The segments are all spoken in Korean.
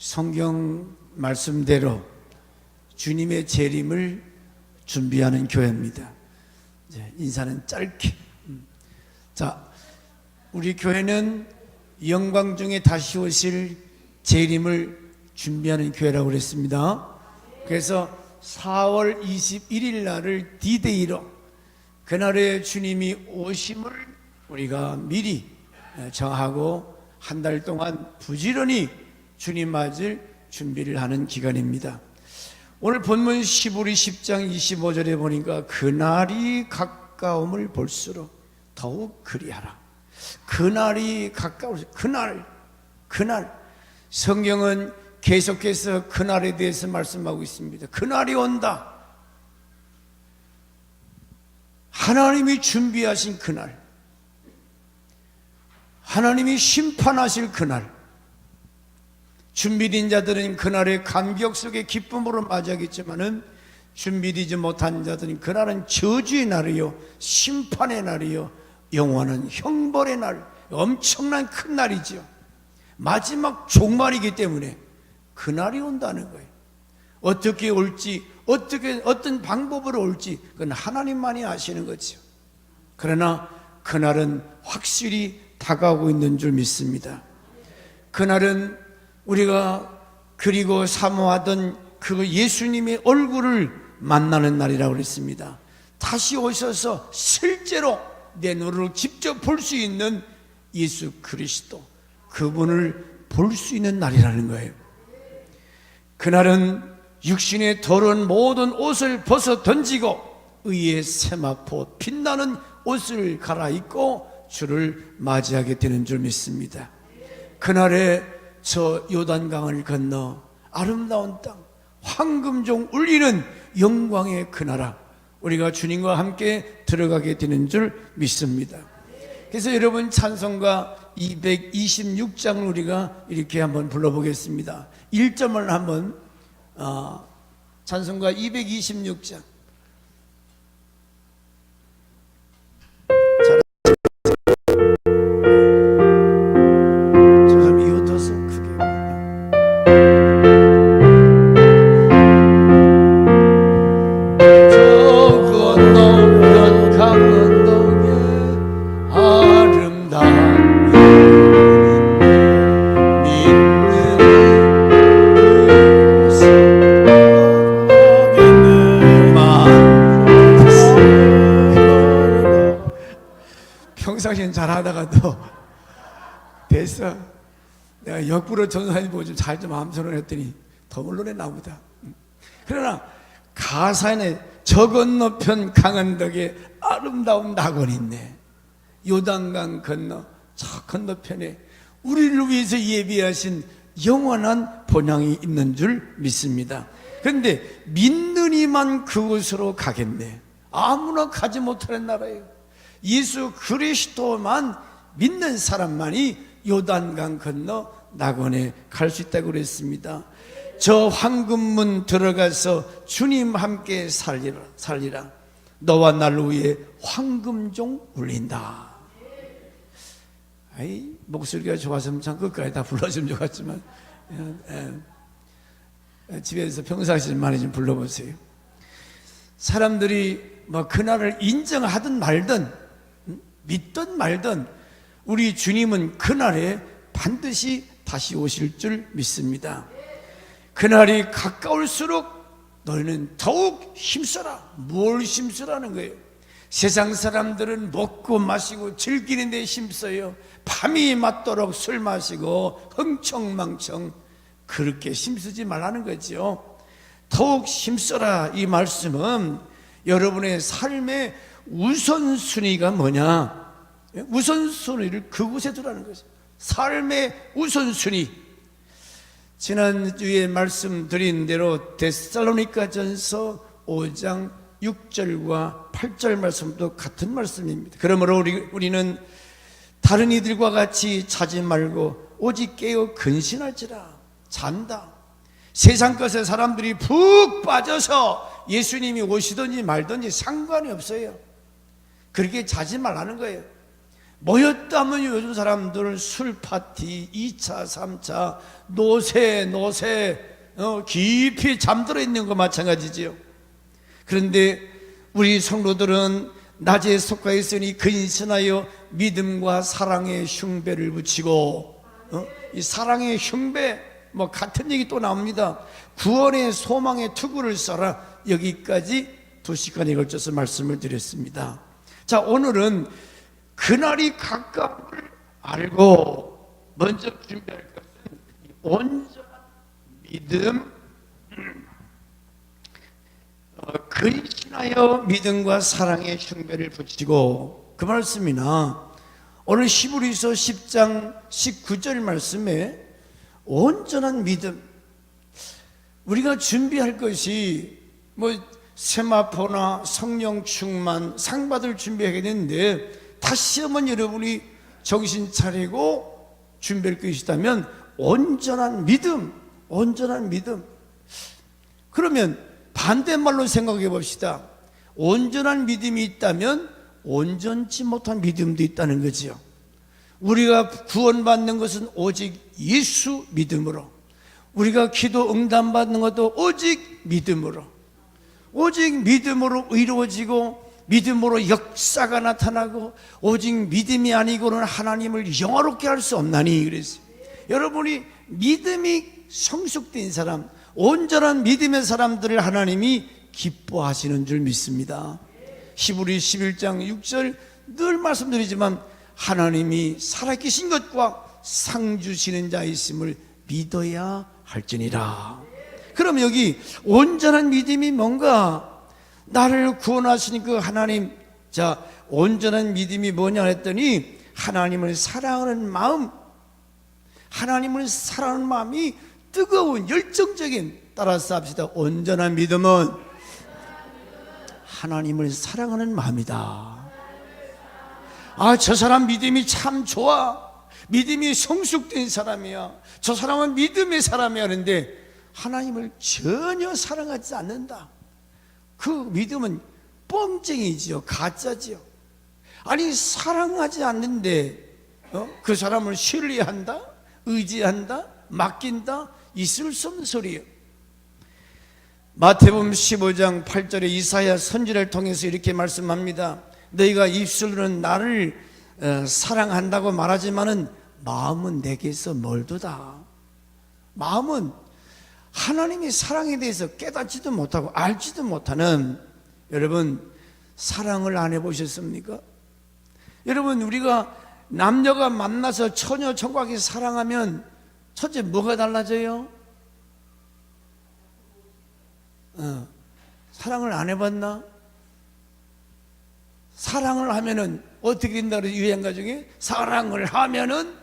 성경 말씀대로 주님의 재림을 준비하는 교회입니다. 인사는 짧게. 자, 우리 교회는 영광 중에 다시 오실 재림을 준비하는 교회라고 그랬습니다. 그래서 4월 21일 날을 D-Day로, 그날의 주님이 오심을 우리가 미리 정하고 한 달 동안 부지런히 주님 맞을 준비를 하는 기간입니다. 오늘 본문 15리 10장 25절에 보니까 그날이 가까움을 볼수록 더욱 그리하라. 그날이 가까울수록, 그날. 성경은 계속해서 그날에 대해서 말씀하고 있습니다. 그날이 온다. 하나님이 준비하신 그날, 하나님이 심판하실 그날. 준비된 자들은 그날의 감격 속에 기쁨으로 맞이하겠지만은 준비되지 못한 자들은 그날은 저주의 날이요, 심판의 날이요, 영원한 형벌의 날, 엄청난 큰 날이죠. 마지막 종말이기 때문에 그날이 온다는 거예요. 어떻게 올지, 어떤 방법으로 올지 그건 하나님만이 아시는 거죠. 그러나 그날은 확실히 다가오고 있는 줄 믿습니다. 그날은 우리가 그리고 사모하던 그 예수님의 얼굴을 만나는 날이라고 그랬습니다. 다시 오셔서 실제로 내 눈으로 직접 볼 수 있는 예수 그리스도, 그분을 볼 수 있는 날이라는 거예요. 그날은 육신의 더러운 모든 옷을 벗어 던지고 의의 세마포 빛나는 옷을 갈아입고 주를 맞이하게 되는 줄 믿습니다. 그날에 저 요단강을 건너 아름다운 땅, 황금종 울리는 영광의 그 나라, 우리가 주님과 함께 들어가게 되는 줄 믿습니다. 그래서 여러분, 찬송가 226장을 우리가 이렇게 한번 불러보겠습니다. 1점을 한번, 찬송가 226장. 평상시엔 잘하다가도 됐어, 내가 역부로 전사님 보고 좀 잘 좀 암송을 했더니 더 물러내 나보다. 그러나 가사에 저 건너편 강은덕에 아름다운 낙원이 있네. 요단강 건너 저 건너편에 우리를 위해서 예비하신 영원한 본향이 있는 줄 믿습니다. 그런데 믿는 이만 그곳으로 가겠네. 아무나 가지 못하는 나라예요. 예수 그리스도만 믿는 사람만이 요단강 건너 낙원에 갈 수 있다고 그랬습니다. 저 황금문 들어가서 주님 함께 살리라. 너와 날 위해 황금종 울린다. 아이, 목소리가 좋아서 참 끝까지 다 불러주면 좋았지만, 집에서 평상시에 많이 좀 불러보세요. 사람들이 뭐 그날을 인정하든 말든 믿든 말든 우리 주님은 그날에 반드시 다시 오실 줄 믿습니다. 그날이 가까울수록 너희는 더욱 힘써라. 뭘 힘쓰라는 거예요? 세상 사람들은 먹고 마시고 즐기는 데 힘써요. 밤이 맞도록 술 마시고 흥청망청, 그렇게 힘쓰지 말라는 거죠. 더욱 힘써라, 이 말씀은 여러분의 삶의 우선순위가 뭐냐, 우선순위를 그곳에 두라는 거죠. 삶의 우선순위. 지난주에 말씀드린 대로 데살로니가전서 5장 6절과 8절 말씀도 같은 말씀입니다. 그러므로 우리는 다른 이들과 같이 자지 말고 오직 깨어 근신할지라. 잔다. 세상 것에 사람들이 푹 빠져서 예수님이 오시든지 말든지 상관이 없어요. 그렇게 자지 말라는 거예요. 모였다면 요즘 사람들은 술 파티, 2차, 3차, 노세, 깊이 잠들어 있는 거 마찬가지지요. 그런데 우리 성도들은 낮에 속하 있으니 근신하여 믿음과 사랑의 흉배를 붙이고, 이 사랑의 흉배, 같은 얘기 또 나옵니다. 구원의 소망의 투구를 써라. 여기까지 2시간에 걸쳐서 말씀을 드렸습니다. 자, 오늘은 그날이 가까움을 알고 먼저 준비할 것은 온전한 믿음, 근신하여 믿음과 사랑의 흉배를 붙이고, 그 말씀이나 오늘 히브리서 10장 19절 말씀에 온전한 믿음, 우리가 준비할 것이 세마포나 성령 충만, 상 받을 준비하게 되는데, 다시 한번 여러분이 정신 차리고 준비할 것이 있다면 온전한 믿음, 온전한 믿음. 그러면 반대말로 생각해 봅시다. 온전한 믿음이 있다면 온전치 못한 믿음도 있다는 거지요. 우리가 구원받는 것은 오직 예수 믿음으로, 우리가 기도 응답받는 것도 오직 믿음으로, 오직 믿음으로 이루어지고 믿음으로 역사가 나타나고, 오직 믿음이 아니고는 하나님을 영화롭게 할 수 없나니 그랬어요. 여러분이 믿음이 성숙된 사람, 온전한 믿음의 사람들을 하나님이 기뻐하시는 줄 믿습니다. 히브리 11장 6절 늘 말씀드리지만 하나님이 살아계신 것과 상 주시는 자이심을 믿어야 할지니라. 그럼 여기 온전한 믿음이 뭔가? 나를 구원하시는 그 하나님. 자, 온전한 믿음이 뭐냐 했더니 하나님을 사랑하는 마음, 하나님을 사랑하는 마음이 뜨거운 열정적인, 따라서 합시다. 온전한 믿음은 하나님을 사랑하는 마음이다. 아, 저 사람 믿음이 참 좋아, 믿음이 성숙된 사람이야, 저 사람은 믿음의 사람이야 하는데 하나님을 전혀 사랑하지 않는다. 그 믿음은 뻥쟁이지요, 가짜지요. 아니, 사랑하지 않는데 그 사람을 신뢰한다, 의지한다, 맡긴다? 있을 수 없는 소리예요. 마태복음 15장 8절에 이사야 선지자를 통해서 이렇게 말씀합니다. 너희가 입술로는 나를 사랑한다고 말하지만은 마음은 내게서 멀도다. 마음은 하나님의 사랑에 대해서 깨닫지도 못하고 알지도 못하는, 여러분 사랑을 안 해보셨습니까? 여러분, 우리가 남녀가 만나서 처녀 청각이 사랑하면 첫째 뭐가 달라져요? 사랑을 안 해봤나? 사랑을 하면은 어떻게 된다 그래서 유행가 중에 사랑을 하면은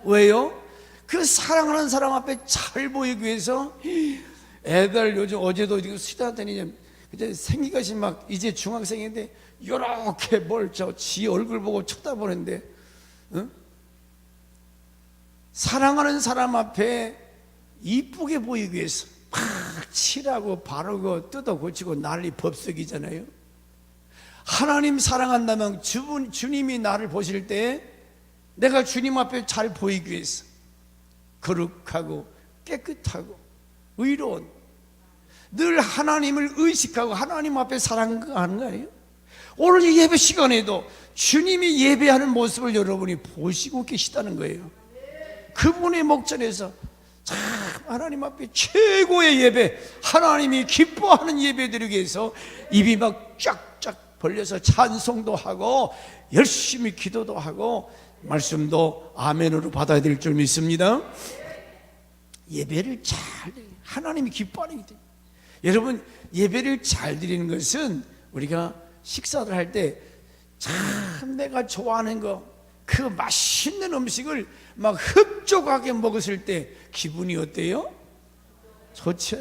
왜요? 그 사랑하는 사람 앞에 잘 보이기 위해서 애들 요즘 어제도 수다더니 그때 생기가시 막 이제 중학생인데 요렇게 뭘 지 얼굴 보고 쳐다보는데, 사랑하는 사람 앞에 이쁘게 보이기 위해서 막 칠하고 바르고 뜯어 고치고 난리 법석이잖아요. 하나님 사랑한다면 주님이 나를 보실 때 내가 주님 앞에 잘 보이기 위해서 거룩하고 깨끗하고 의로운, 늘 하나님을 의식하고 하나님 앞에 사랑하는 거예요. 오늘 이 예배 시간에도 주님이 예배하는 모습을 여러분이 보시고 계시다는 거예요. 그분의 목전에서 참 하나님 앞에 최고의 예배, 하나님이 기뻐하는 예배 드리기 위해서 입이 막 쫙쫙 벌려서 찬송도 하고 열심히 기도도 하고 말씀도 아멘으로 받아야 될 줄 믿습니다. 예배를 잘, 하나님이 기뻐하는 게, 여러분 예배를 잘 드리는 것은 우리가 식사를 할 때 참 내가 좋아하는 거, 그 맛있는 음식을 막 흡족하게 먹었을 때 기분이 어때요? 좋죠.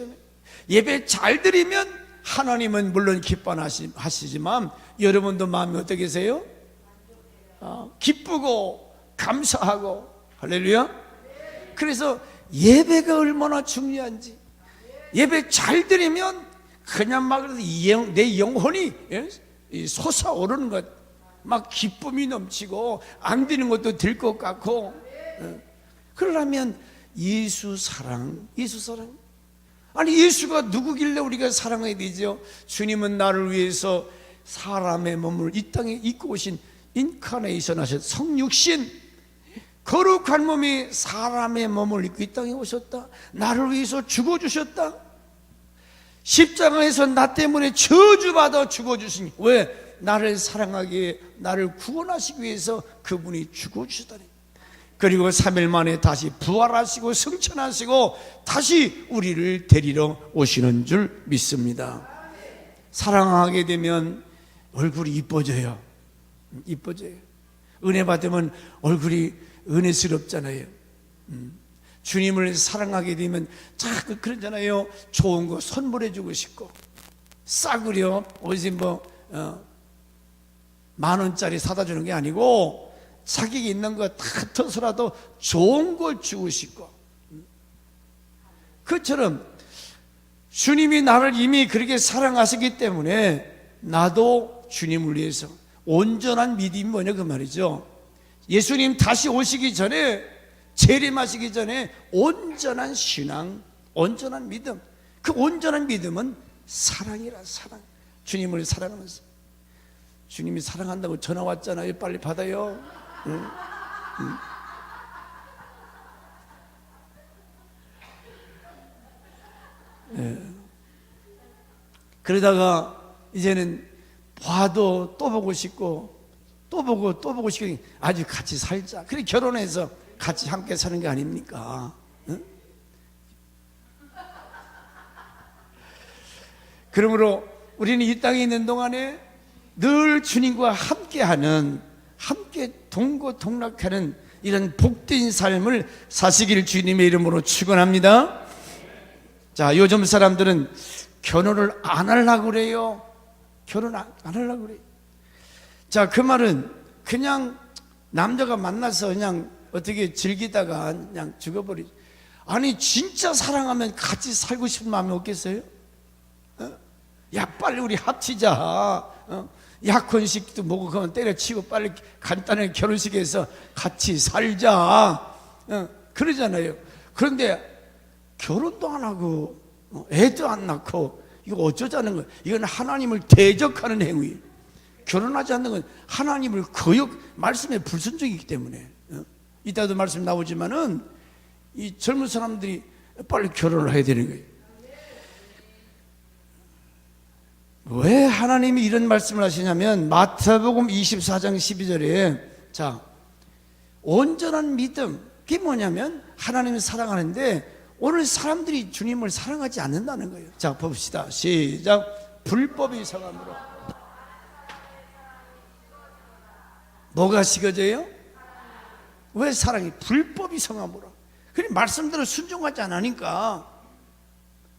예배 잘 드리면 하나님은 물론 기뻐하시지만 여러분도 마음이 어떻게 계세요? 기쁘고 감사하고. 할렐루야. 그래서 예배가 얼마나 중요한지, 예배 잘 드리면 그냥 막 내 영혼이 솟아오르는 것, 막 기쁨이 넘치고 안 되는 것도 될 것 같고. 그러려면 예수 사랑. 아니 예수가 누구길래 우리가 사랑해야 되죠? 주님은 나를 위해서 사람의 몸을 이 땅에 입고 오신 인카네이션 하신 성육신, 거룩한 몸이 사람의 몸을 입고 이 땅에 오셨다. 나를 위해서 죽어주셨다. 십자가에서 나 때문에 저주받아 죽어주시니, 왜? 나를 사랑하기에, 나를 구원하시기 위해서 그분이 죽어주셨다니. 그리고 3일 만에 다시 부활하시고 승천하시고 다시 우리를 데리러 오시는 줄 믿습니다. 사랑하게 되면 얼굴이 이뻐져요. 은혜 받으면 얼굴이 은혜스럽잖아요. 주님을 사랑하게 되면 자꾸 그러잖아요. 좋은 거 선물해 주고 싶고, 싸구려 어디 뭐 10,000원짜리 사다 주는 게 아니고 자기가 있는 거 다 터서라도 좋은 걸 주고 싶고. 그처럼 주님이 나를 이미 그렇게 사랑하시기 때문에 나도 주님을 위해서 온전한 믿음이 뭐냐 그 말이죠. 예수님 다시 오시기 전에, 재림하시기 전에 온전한 신앙, 온전한 믿음. 그 온전한 믿음은 사랑이라. 사랑. 주님을 사랑하면서. 주님이 사랑한다고 전화 왔잖아요. 빨리 받아요. 응? 네. 그러다가 이제는 봐도 또 보고 싶고, 또 보고 싶고, 아주 같이 살자. 그래 결혼해서 같이 함께 사는 게 아닙니까? 응? 그러므로 우리는 이 땅에 있는 동안에 늘 주님과 함께하는, 함께 동고동락하는 이런 복된 삶을 사시길 주님의 이름으로 축원합니다. 자, 요즘 사람들은 결혼을 안 하려고 그래요. 결혼 안 하려고 그래요. 자, 그 말은 그냥 남자가 만나서 그냥 어떻게 즐기다가 그냥 죽어버리죠. 아니 진짜 사랑하면 같이 살고 싶은 마음이 없겠어요? 야 빨리 우리 합치자. 약혼식도 뭐고 그건 때려치고 빨리 간단하게 결혼식에서 같이 살자. 그러잖아요. 그런데 결혼도 안 하고 애도 안 낳고 이거 어쩌자는 거예요? 이건 하나님을 대적하는 행위. 결혼하지 않는 건 하나님을 말씀에 불순종이기 때문에. 이따도 말씀 나오지만은 이 젊은 사람들이 빨리 결혼을 해야 되는 거예요. 왜 하나님이 이런 말씀을 하시냐면 마태복음 24장 12절에 자, 온전한 믿음, 그게 뭐냐면 하나님을 사랑하는데 오늘 사람들이 주님을 사랑하지 않는다는 거예요. 자, 봅시다. 시작. 불법이 성함으로. 뭐가 식어져요? 왜 사랑이? 불법이 성함으로. 그래 말씀대로 순종하지 않으니까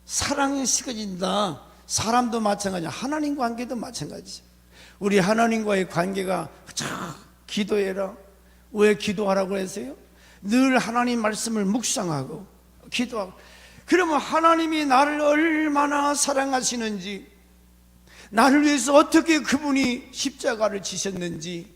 사랑이 식어진다. 사람도 마찬가지야. 하나님 관계도 마찬가지죠. 우리 하나님과의 관계가 기도해라. 왜 기도하라고 했어요? 늘 하나님 말씀을 묵상하고 기도하고. 그러면 하나님이 나를 얼마나 사랑하시는지, 나를 위해서 어떻게 그분이 십자가를 지셨는지,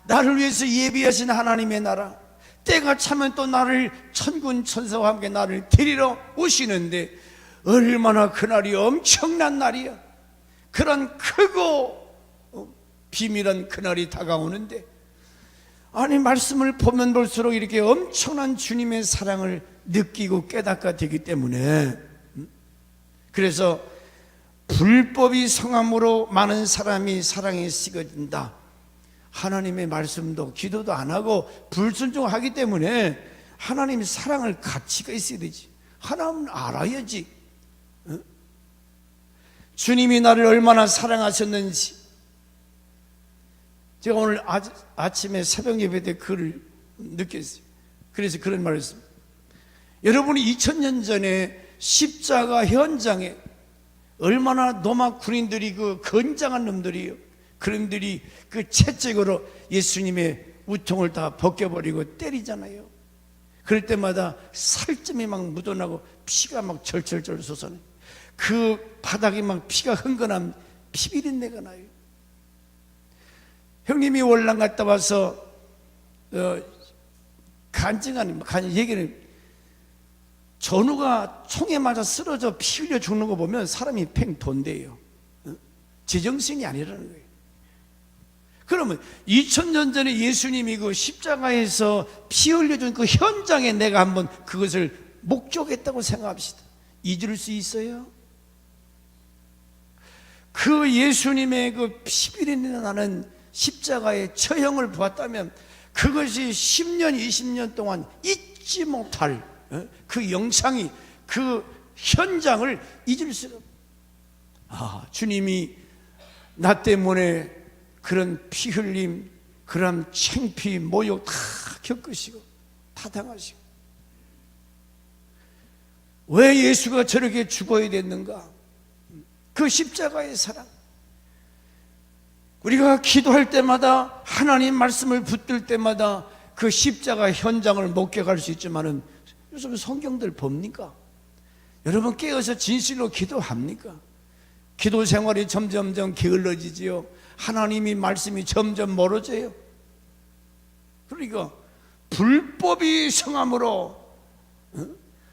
나를 위해서 예비하신 하나님의 나라, 때가 차면 또 나를 천군 천사와 함께 나를 데리러 오시는데 얼마나 그날이 엄청난 날이야. 그런 크고 비밀한 그날이 다가오는데, 아니 말씀을 보면 볼수록 이렇게 엄청난 주님의 사랑을 느끼고 깨닫게 되기 때문에, 그래서 불법이 성함으로 많은 사람이 사랑에 식어진다. 하나님의 말씀도 기도도 안 하고 불순종하기 때문에 하나님의 사랑을 가치가 있어야 되지. 하나님은 알아야지. 주님이 나를 얼마나 사랑하셨는지. 제가 오늘 아침에 새벽 예배 때 그를 느꼈어요. 그래서 그런 말을 했습니다. 여러분이 2000년 전에 십자가 현장에 얼마나 로마 군인들이 그 건장한 놈들이요, 그놈들이 그 채찍으로 예수님의 우통을 다 벗겨버리고 때리잖아요. 그럴 때마다 살점이 막 묻어나고 피가 막 절절절 솟아나요. 그 바닥에 막 피가 흥건한 피비린내가 나요. 형님이 월남 갔다 와서 얘기는 전우가 총에 맞아 쓰러져 피 흘려 죽는 거 보면 사람이 팽돈대요. 제정신이 아니라는 거예요. 그러면 2000년 전에 예수님이 그 십자가에서 피 흘려준 그 현장에 내가 한번 그것을 목격했다고 생각합시다. 잊을 수 있어요? 그 예수님의 그 피비린내 나는 십자가의 처형을 보았다면 그것이 10년, 20년 동안 잊지 못할 그 영상이, 그 현장을 잊을 수가 없어요. 주님이 나 때문에 그런 피 흘림, 그런 창피, 모욕 다 겪으시고 다 당하시고, 왜 예수가 저렇게 죽어야 됐는가? 그 십자가의 사랑. 우리가 기도할 때마다, 하나님 말씀을 붙들 때마다 그 십자가 현장을 목격할 수 있지만은 요즘 성경들 봅니까? 여러분 깨어서 진실로 기도합니까? 기도 생활이 점점점 게을러지지요. 하나님이 말씀이 점점 멀어져요. 그러니까 불법이 성함으로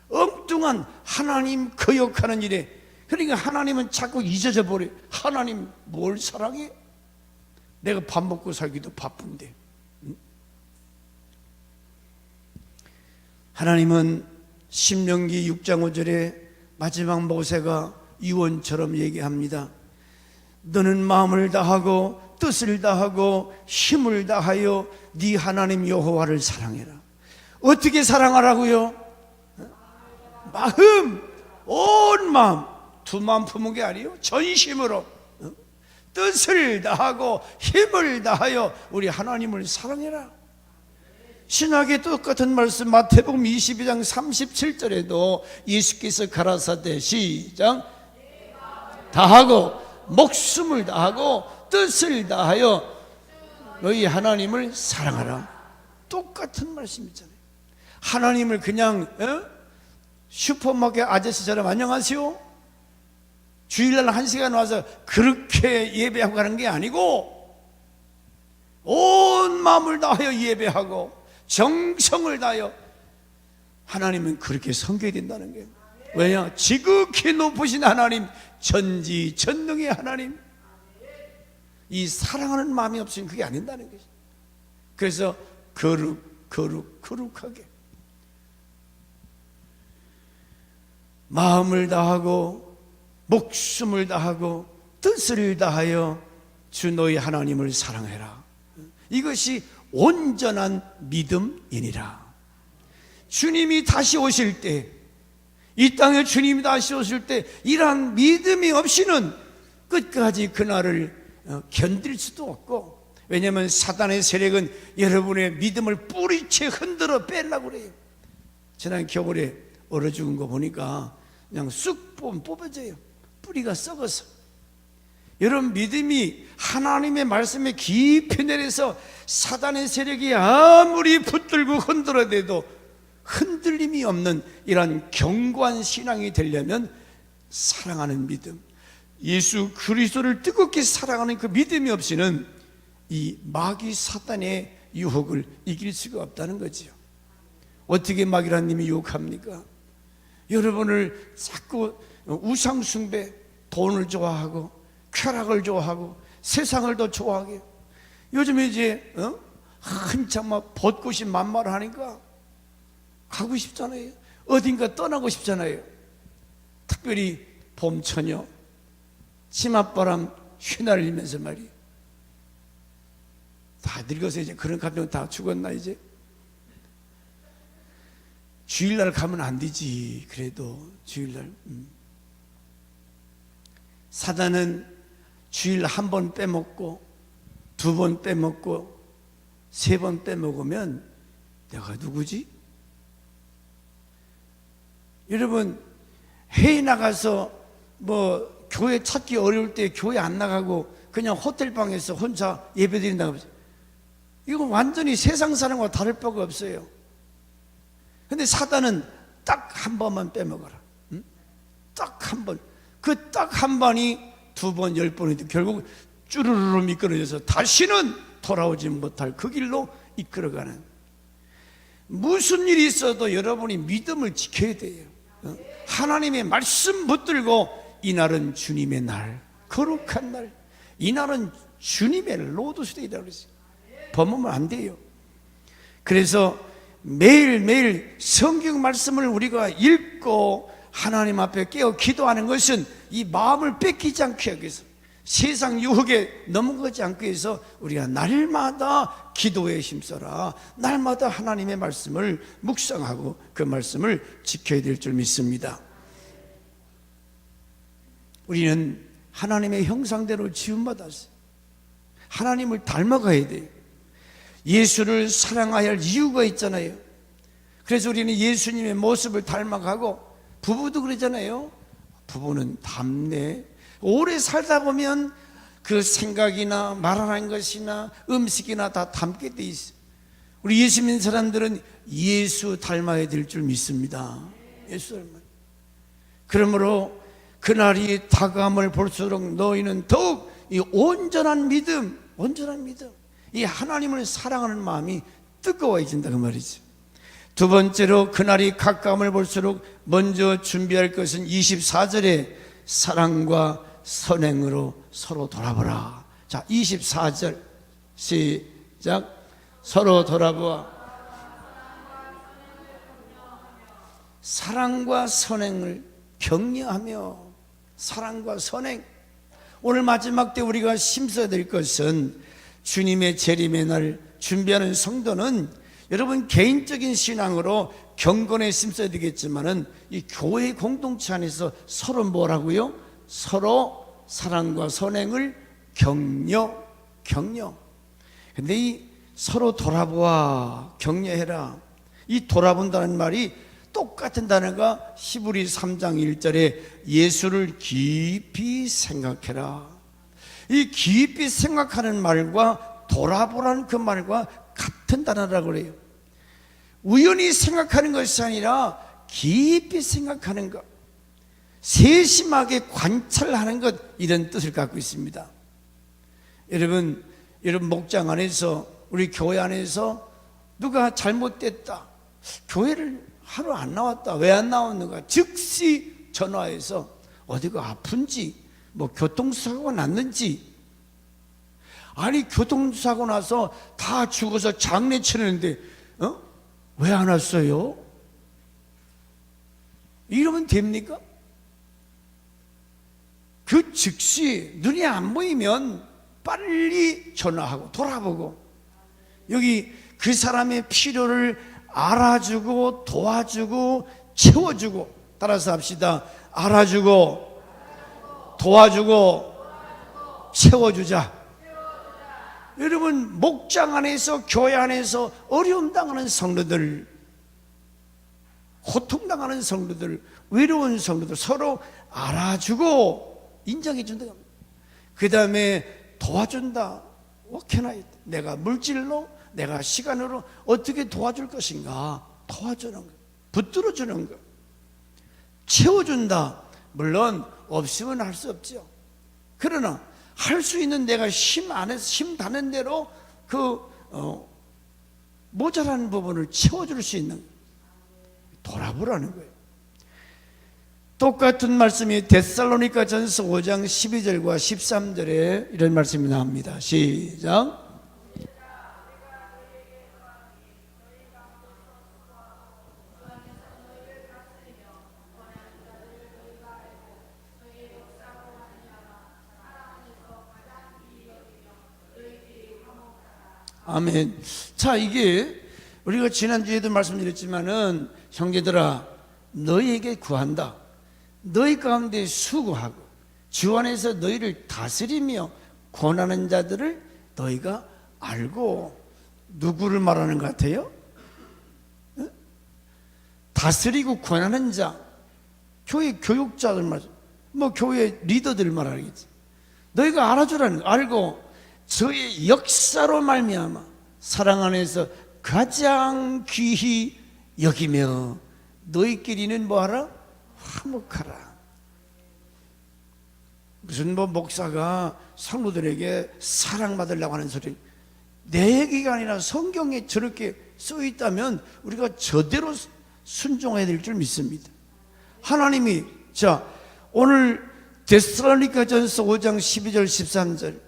엉뚱한 하나님 거역하는 일에, 그러니까 하나님은 자꾸 잊어져 버려요. 하나님 뭘 사랑해? 내가 밥 먹고 살기도 바쁜데. 하나님은 신명기 6장 5절에 마지막 모세가 유언처럼 얘기합니다. 너는 마음을 다하고 뜻을 다하고 힘을 다하여 네 하나님 여호와를 사랑해라. 어떻게 사랑하라고요? 마음, 온 마음, 두 마음 품은 게 아니에요. 전심으로 뜻을 다하고 힘을 다하여 우리 하나님을 사랑해라. 신학의 똑같은 말씀 마태복음 22장 37절에도 예수께서 가라사대 시작, 다하고 목숨을 다하고 뜻을 다하여 너희 하나님을 사랑하라. 똑같은 말씀이잖아요. 하나님을 그냥 슈퍼마켓 아저씨처럼 안녕하세요, 주일날 1시간 와서 그렇게 예배하고 가는 게 아니고 온 마음을 다하여 예배하고 정성을 다하여 하나님은 그렇게 섬겨야 된다는 거예요. 왜냐? 지극히 높으신 하나님, 전지전능의 하나님, 이 사랑하는 마음이 없으면 그게 안 된다는 거죠. 그래서 거룩하게 마음을 다하고 목숨을 다하고 뜻을 다하여 주 너희 하나님을 사랑해라. 이것이 온전한 믿음이니라. 주님이 다시 오실 때, 이 땅에 주님이 다시 오실 때 이러한 믿음이 없이는 끝까지 그날을 견딜 수도 없고, 왜냐하면 사단의 세력은 여러분의 믿음을 뿌리채 흔들어 빼려고 그래요. 지난 겨울에 얼어 죽은 거 보니까 그냥 쑥 뽑아져요. 뿌리가 썩어서. 여러분 믿음이 하나님의 말씀에 깊이 내려서 사단의 세력이 아무리 붙들고 흔들어대도 흔들림이 없는 이러한 견고한 신앙이 되려면 사랑하는 믿음, 예수 그리스도를 뜨겁게 사랑하는 그 믿음이 없이는 이 마귀 사단의 유혹을 이길 수가 없다는 거지요. 어떻게 마귀라는 님이 유혹합니까? 여러분을 자꾸 우상 숭배, 돈을 좋아하고 쾌락을 좋아하고 세상을 더 좋아하게. 요즘에 이제 한참 막 벚꽃이 만발하니까 가고 싶잖아요. 어딘가 떠나고 싶잖아요. 특별히 봄처녀 치맛바람 휘날리면서 말이에요. 다 늙어서 이제 그런 감정 다 죽었나 이제. 주일날 가면 안 되지. 그래도 주일날 사단은 주일 한 번 빼먹고 2번 빼먹고 3번 빼먹으면 내가 누구지? 여러분 해외 나가서 뭐 교회 찾기 어려울 때 교회 안 나가고 그냥 호텔방에서 혼자 예배 드린다고, 이건 완전히 세상 사람과 다를 바가 없어요. 근데 사단은 딱 한 번만 빼먹어라. 딱 한 번. 그 딱 한 번이 2번, 10번이 결국 쭈르르르 미끄러져서 다시는 돌아오지 못할 그 길로 이끌어가는, 무슨 일이 있어도 여러분이 믿음을 지켜야 돼요. 하나님의 말씀 붙들고, 이날은 주님의 날, 거룩한 날, 이날은 주님의 로드스데이라고 그랬어요. 범하면 안 돼요. 그래서 매일매일 성경 말씀을 우리가 읽고 하나님 앞에 깨어 기도하는 것은 이 마음을 뺏기지 않게 하기 위해서, 세상 유혹에 넘어가지 않기 위해서 우리가 날마다 기도에 힘써라, 날마다 하나님의 말씀을 묵상하고 그 말씀을 지켜야 될 줄 믿습니다. 우리는 하나님의 형상대로 지음받았어요. 하나님을 닮아가야 돼요. 예수를 사랑해야 할 이유가 있잖아요. 그래서 우리는 예수님의 모습을 닮아가고, 부부도 그러잖아요. 부부는 닮네. 오래 살다 보면 그 생각이나 말하는 것이나 음식이나 다 닮게 돼 있어요. 우리 예수 믿는 사람들은 예수 닮아야 될 줄 믿습니다. 예수 닮아야. 그러므로 그날이 다가옴을 볼수록 너희는 더욱 이 온전한 믿음, 이 하나님을 사랑하는 마음이 뜨거워진다 그 말이죠. 두 번째로, 그날이 가까움을 볼수록 먼저 준비할 것은 24절에 사랑과 선행으로 서로 돌아보라. 자, 24절 시작. 서로 돌아보아 사랑과 선행을 격려하며. 사랑과 선행. 오늘 마지막 때 우리가 심써야 될 것은, 주님의 재림의 날 준비하는 성도는 여러분 개인적인 신앙으로 경건에 심써야 되겠지만은, 이 교회 공동체 안에서 서로 뭐라고요? 서로 사랑과 선행을 격려. 근데 이 서로 돌아보아, 격려해라, 이 돌아본다는 말이 똑같은 단어가 히브리 3장 1절에 예수를 깊이 생각해라. 이 깊이 생각하는 말과 돌아보라는 그 말과 같은 단어라고 그래요. 우연히 생각하는 것이 아니라 깊이 생각하는 것, 세심하게 관찰하는 것, 이런 뜻을 갖고 있습니다. 여러분 목장 안에서, 우리 교회 안에서 누가 잘못됐다, 교회를 하루 안 나왔다, 왜 안 나왔는가, 즉시 전화해서 어디가 아픈지, 뭐 교통사고가 났는지. 아니, 교통사고 나서 다 죽어서 장례 치르는데 왜 안 왔어요? 이러면 됩니까? 그 즉시 눈이 안 보이면 빨리 전화하고 돌아보고, 여기 그 사람의 필요를 알아주고 도와주고 채워주고, 따라서 합시다. 알아주고 도와주고 채워주자. 여러분, 목장 안에서, 교회 안에서 어려움 당하는 성도들, 고통당하는 성도들, 외로운 성도들 서로 알아주고 인정해준다. 그 다음에 도와준다. What can I? 내가 물질로, 내가 시간으로 어떻게 도와줄 것인가, 도와주는 것, 붙들어주는 것, 채워준다. 물론 없으면 할 수 없죠. 그러나 할 수 있는 내가 힘 안에서, 힘 닿는 대로 그 모자란 부분을 채워줄 수 있는, 돌아보라는 거예요. 똑같은 말씀이 데살로니가 전서 5장 12절과 13절에 이런 말씀이 나옵니다. 시작. 아멘. 자, 이게 우리가 지난주에도 말씀드렸지만은, 형제들아, 너희에게 구한다. 너희 가운데 수고하고 주 안에서 너희를 다스리며 권하는 자들을 너희가 알고. 누구를 말하는 것 같아요? 다스리고 권하는 자, 교회 교육자들 말, 뭐 교회 리더들 말하겠지. 너희가 알아주라는 거, 알고 저의 역사로 말미암아 사랑 안에서 가장 귀히 여기며 너희끼리는 뭐하라? 화목하라. 무슨 뭐 목사가 성도들에게 사랑받으려고 하는 소리, 내 얘기가 아니라 성경에 저렇게 써 있다면 우리가 저대로 순종해야 될 줄 믿습니다. 하나님이 오늘 데살로니가전서 5장 12절 13절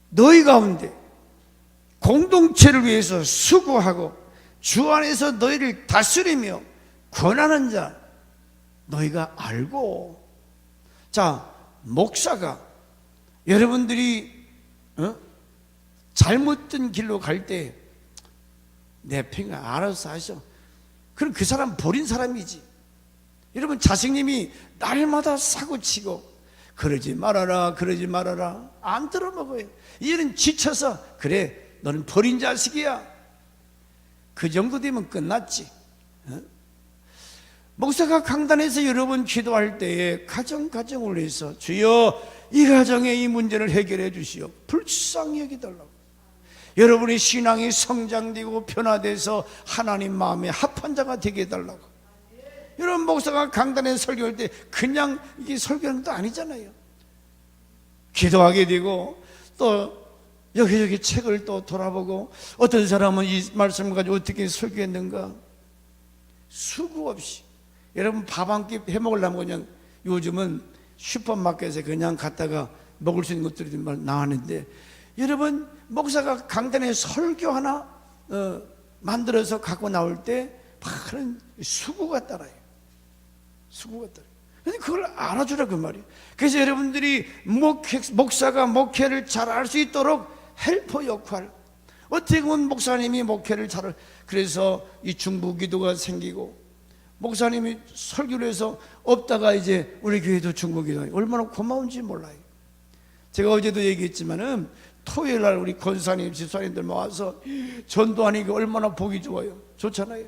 너희 가운데 공동체를 위해서 수고하고 주 안에서 너희를 다스리며 권하는 자 너희가 알고. 목사가 여러분들이 잘못된 길로 갈 때 내 평생 알아서 하셔. 그럼 그 사람 버린 사람이지. 여러분 자식님이 날마다 사고치고 그러지 말아라 그러지 말아라 안 들어먹어요. 이제는 지쳐서 그래 너는 버린 자식이야. 그 정도 되면 끝났지. 목사가 강단에서 여러분 기도할 때에 가정을 위해서 주여 이 가정의 이 문제를 해결해 주시오 불쌍히 여기달라고. 여러분의 신앙이 성장되고 변화돼서 하나님 마음에 합한 자가 되게 해달라고. 여러분 목사가 강단에서 설교할 때 그냥 이게 설교하는 것도 아니잖아요. 기도하게 되고 또 여기저기 책을 또 돌아보고 어떤 사람은 이 말씀을 가지고 어떻게 설교했는가 수고 없이. 여러분 밥 한 끼 해먹으려면 그냥 요즘은 슈퍼마켓에 그냥 갔다가 먹을 수 있는 것들이 나왔는데 여러분 목사가 강단에 설교 하나 만들어서 갖고 나올 때 바로 수고가 따라요. 수고가 따라요. 그런데 그걸 알아주라 그 말이에요. 그래서 여러분들이 목사가 목회를 잘 할 수 있도록 헬퍼 역할, 어떻게 보면 목사님이 목회를 잘, 그래서 이 중보기도가 생기고 목사님이 설교를 해서 없다가 이제 우리 교회도 중보기도 얼마나 고마운지 몰라요. 제가 어제도 얘기했지만은 토요일 날 우리 권사님 집사님들 모아서 전도하니까 얼마나 보기 좋아요. 좋잖아요.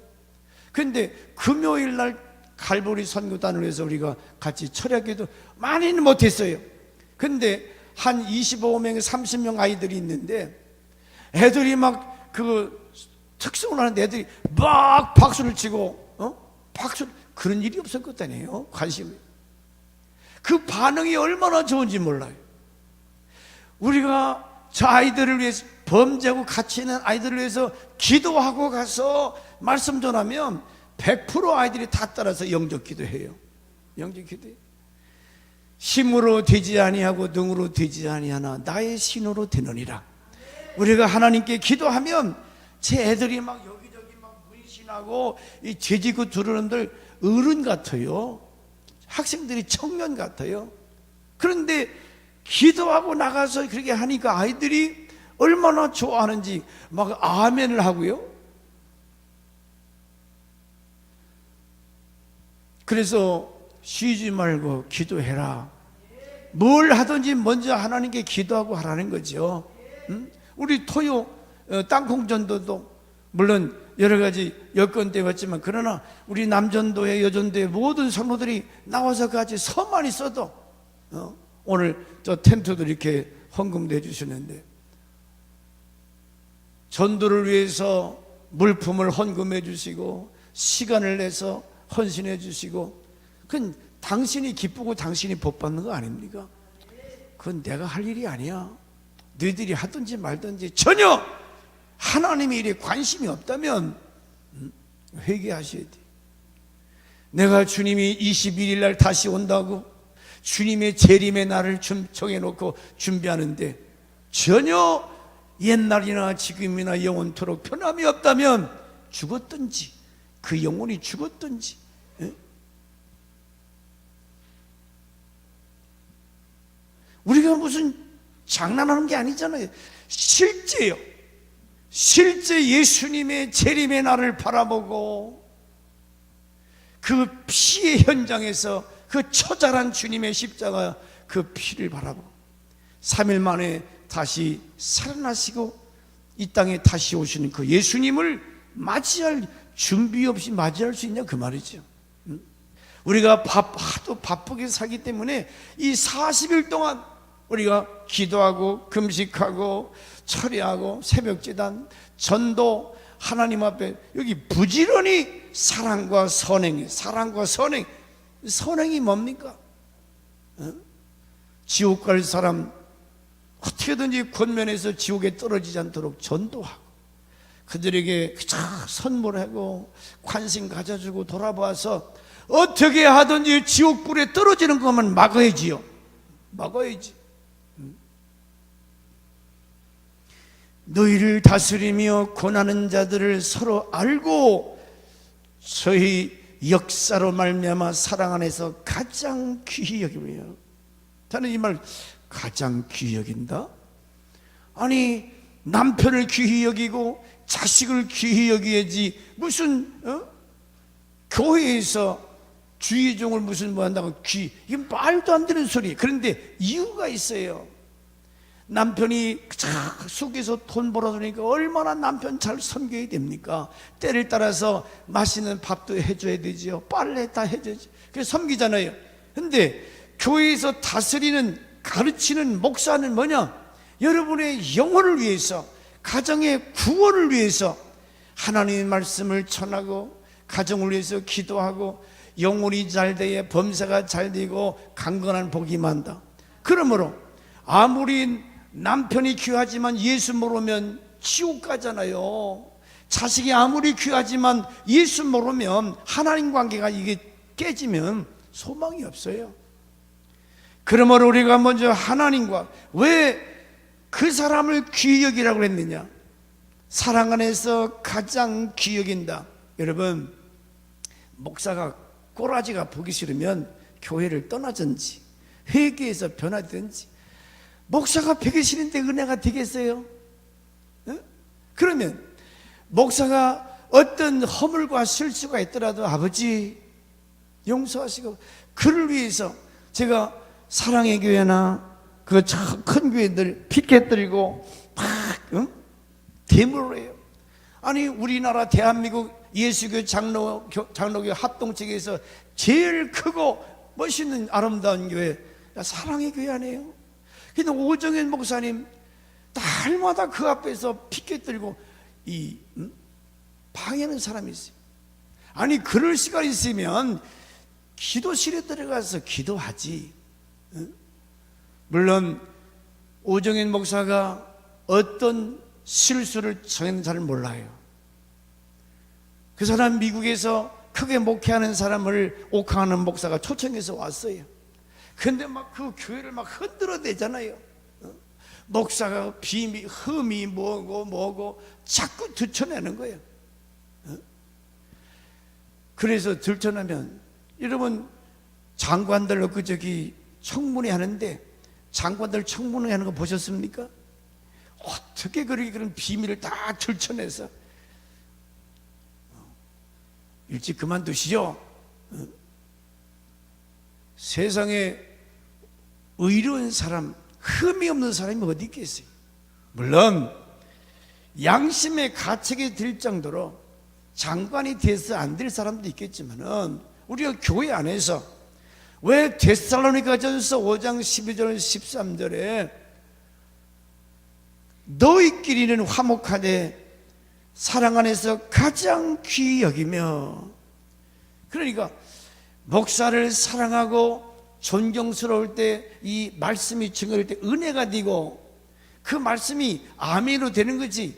근데 금요일 날 갈보리 선교단을 해서 우리가 같이 철야기도 많이는 못했어요. 근데 한 25명 30명 아이들이 있는데 애들이 막 그 특성을 하는데 애들이 막 박수를 치고 박수, 그런 일이 없었거든요. 관심이. 그 반응이 얼마나 좋은지 몰라요. 우리가 저 아이들을 위해서 범죄하고 가치 있는 아이들을 위해서 기도하고 가서 말씀 전하면 100% 아이들이 다 따라서 영적 기도해요. 영적 기도해요. 힘으로 되지 아니하고 능으로 되지 아니하나 나의 신으로 되느니라. 우리가 하나님께 기도하면 제 애들이 막 여기저기 막 문신하고 이 죄지고 들어오는들 어른 같아요. 학생들이 청년 같아요. 그런데 기도하고 나가서 그렇게 하니까 아이들이 얼마나 좋아하는지 막 아멘을 하고요. 그래서 쉬지 말고 기도해라. 뭘 하든지 먼저 하나님께 기도하고 하라는 거죠. 우리 토요 땅콩전도도 물론 여러 가지 여건 때문이지만 그러나 우리 남전도회 여전도회 모든 성도들이 나와서 같이 서만 있어도 오늘 저 텐트도 이렇게 헌금도 해주시는데 전도를 위해서 물품을 헌금해 주시고 시간을 내서 헌신해 주시고 그건 당신이 기쁘고 당신이 복 받는 거 아닙니까? 그건 내가 할 일이 아니야. 너희들이 하든지 말든지 전혀 하나님의 일에 관심이 없다면 회개하셔야 돼. 내가 주님이 21일 날 다시 온다고 주님의 재림의 날을 정해놓고 준비하는데 전혀 옛날이나 지금이나 영원토록 변함이 없다면 죽었든지 그 영혼이 죽었든지 우리가 무슨 장난하는 게 아니잖아요. 실제요. 실제 예수님의 재림의 날을 바라보고 그 피의 현장에서 그 처절한 주님의 십자가 그 피를 바라보고 3일 만에 다시 살아나시고 이 땅에 다시 오시는 그 예수님을 맞이할 준비 없이 맞이할 수 있냐 그 말이죠. 우리가 하도 바쁘게 살기 때문에 이 40일 동안 우리가 기도하고 금식하고 철야하고 새벽제단 전도 하나님 앞에 여기 부지런히 사랑과 선행, 사랑과 선행. 선행이 뭡니까? 지옥 갈 사람 어떻게든지 권면해서 지옥에 떨어지지 않도록 전도하고 그들에게 선물하고 관심 가져주고 돌아봐서 어떻게 하든지 지옥불에 떨어지는 것만 막아야지요. 막아야지. 너희를 다스리며 권하는 자들을 서로 알고 저희 역사로 말미암아 사랑 안에서 가장 귀히 여기며. 저는 이 말 가장 귀히 여긴다? 아니 남편을 귀히 여기고 자식을 귀히 여기야지 무슨 교회에서 주의종을 무슨 뭐 한다고 이게 말도 안 되는 소리. 그런데 이유가 있어요. 남편이 속에서 돈 벌어주니까 얼마나 남편 잘 섬겨야 됩니까? 때를 따라서 맛있는 밥도 해줘야 되지요. 빨래 다 해줘야지. 그래서 섬기잖아요. 근데 교회에서 다스리는 가르치는 목사는 뭐냐? 여러분의 영혼을 위해서, 가정의 구원을 위해서 하나님의 말씀을 전하고 가정을 위해서 기도하고 영혼이 잘 되어 범사가 잘 되고 강건한 복이 많다. 그러므로 아무리 남편이 귀하지만 예수 모르면 지옥 가잖아요. 자식이 아무리 귀하지만 예수 모르면 하나님 관계가 이게 깨지면 소망이 없어요. 그러므로 우리가 먼저 하나님과 왜 그 사람을 귀히 여기라고 했느냐? 사랑 안에서 가장 귀히 여긴다. 여러분, 목사가 꼬라지가 보기 싫으면 교회를 떠나든지 회개해서 변화되든지. 목사가 보기 싫은데 은혜가 되겠어요? 그러면 목사가 어떤 허물과 실수가 있더라도 아버지 용서하시고, 그를 위해서 제가 사랑의 교회나 그 큰 교회들 피켓 들고 막 데모를 해요. 아니 우리나라 대한민국 예수교 장로교 합동체계에서 제일 크고 멋있는 아름다운 교회 사랑의 교회 아니에요? 근데 오정현 목사님 날마다 그 앞에서 피켓 들고 방해하는 사람이 있어요. 아니 그럴 시간 있으면 기도실에 들어가서 기도하지. 물론 오정현 목사가 어떤 실수를 저희는 잘 몰라요. 그 사람 미국에서 크게 목회하는 사람을 옥항하는 목사가 초청해서 왔어요. 근데 막 그 교회를 막 흔들어대잖아요. 목사가 비밀, 흠이 뭐고 자꾸 들춰내는 거예요. 그래서 들춰내면 여러분 장관들 청문회 하는데 장관들 청문회 하는 거 보셨습니까? 어떻게 그런 비밀을 다 들춰내서 일찍 그만두시죠. 세상에 의로운 사람, 흠이 없는 사람이 어디 있겠어요? 물론 양심의 가책이 들 정도로 장관이 돼서 안 될 사람도 있겠지만은 우리가 교회 안에서 왜 데살로니가전서 5장 12절 13절에 너희끼리는 화목하되 사랑 안에서 가장 귀히 여기며, 그러니까 목사를 사랑하고 존경스러울 때 이 말씀이 증거될 때 은혜가 되고 그 말씀이 아멘으로 되는 거지.